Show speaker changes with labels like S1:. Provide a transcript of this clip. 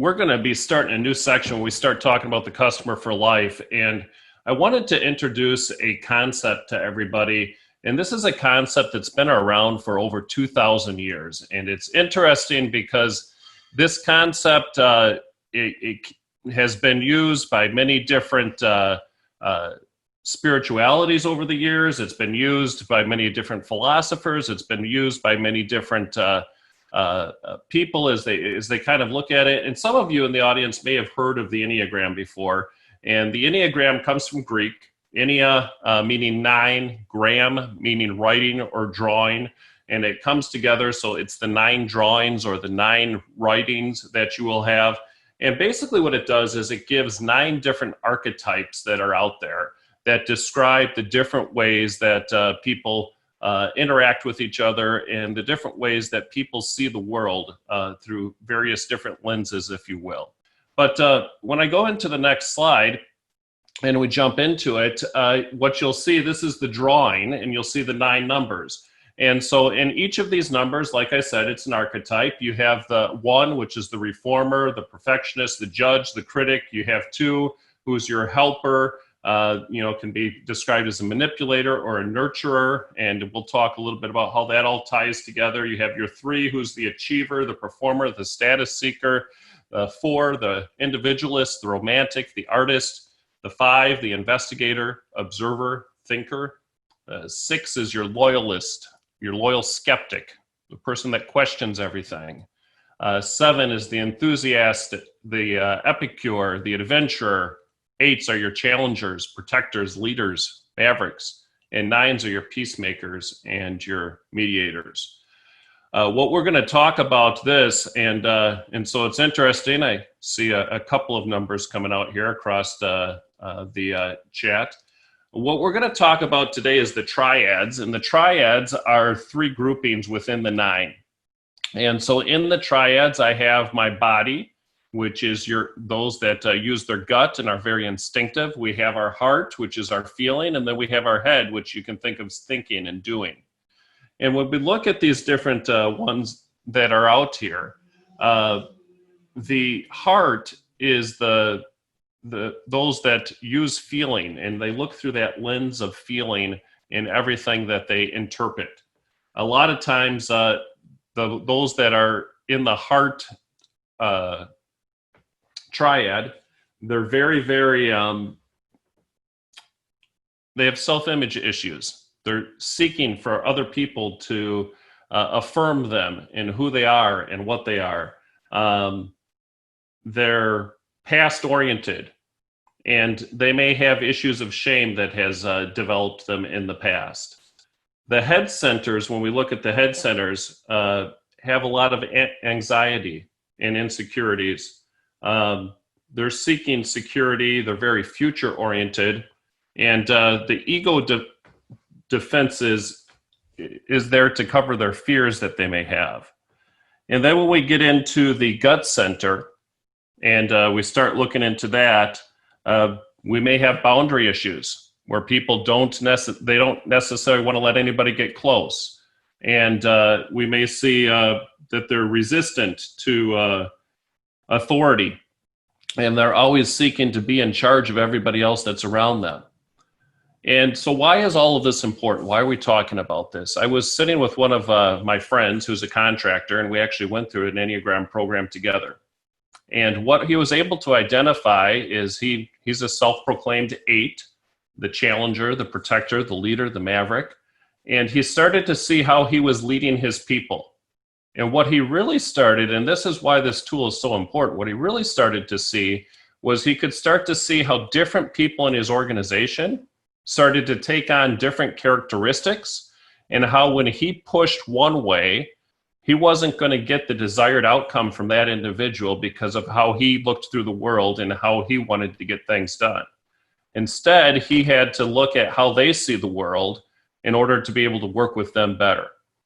S1: we're going to be starting a new section when we start talking about the customer for life. And I wanted to introduce a concept to everybody. And this is a concept that's been around for over 2,000 years. And it's interesting because this concept, it has been used by many different spiritualities over the years. It's been used by many different philosophers. It's been used by many different people as they kind of look at it. And some of you in the audience may have heard of the Enneagram before. And the Enneagram comes from Greek, Ennea meaning 9, gram meaning writing or drawing. And it comes together, so it's the 9 drawings or the 9 writings that you will have. And basically what it does is it gives 9 different archetypes that are out there that describe the different ways that people interact with each other and the different ways that people see the world through various different lenses, if you will. But when I go into the next slide and we jump into it, what you'll see, this is the drawing, and you'll see the 9 numbers. And so in each of these numbers, like I said, it's an archetype. You have the 1, which is the reformer, the perfectionist, the judge, the critic. You have 2, who's your helper, can be described as a manipulator or a nurturer. And we'll talk a little bit about how that all ties together. You have your 3, who's the achiever, the performer, the status seeker. 4, the individualist, the romantic, the artist. The 5, the investigator, observer, thinker. 6 is your loyalist, your loyal skeptic, the person that questions everything. 7 is the enthusiast, the epicure, the adventurer. 8s are your challengers, protectors, leaders, mavericks. And 9s are your peacemakers and your mediators. What we're going to talk about this, and so it's interesting. I see a couple of numbers coming out here across the chat. What we're going to talk about today is the triads, and the triads are 3 groupings within the 9. And so in the triads, I have my body, which is those that use their gut and are very instinctive. We have our heart, which is our feeling, and then we have our head, which you can think of as thinking and doing. And when we look at these different ones that are out here, the heart is those that use feeling, and they look through that lens of feeling in everything that they interpret. A lot of times, those that are in the heart triad, they're very, very, they have self-image issues. They're seeking for other people to affirm them in who they are and what they are. They're past-oriented, and they may have issues of shame that has developed them in the past. The head centers, when we look at the head centers, have a lot of anxiety and insecurities. They're seeking security. They're very future-oriented, and the ego defense is there to cover their fears that they may have. And then when we get into the gut center, and we start looking into that, we may have boundary issues where people don't necessarily want to let anybody get close. And we may see that they're resistant to authority, and they're always seeking to be in charge of everybody else that's around them. And so why is all of this important? Why are we talking about this? I was sitting with one of my friends who's a contractor, and we actually went through an Enneagram program together. And what he was able to identify is he's a self-proclaimed 8, the challenger, the protector, the leader, the maverick. And he started to see how he was leading his people. And what he really started, and this is why this tool is so important, what he really started to see was he could start to see how different people in his organization started to take on different characteristics, and how when he pushed one way, he wasn't going to get the desired outcome from that individual because of how he looked through the world and how he wanted to get things done. Instead, he had to look at how they see the world in order to be able to work with them better.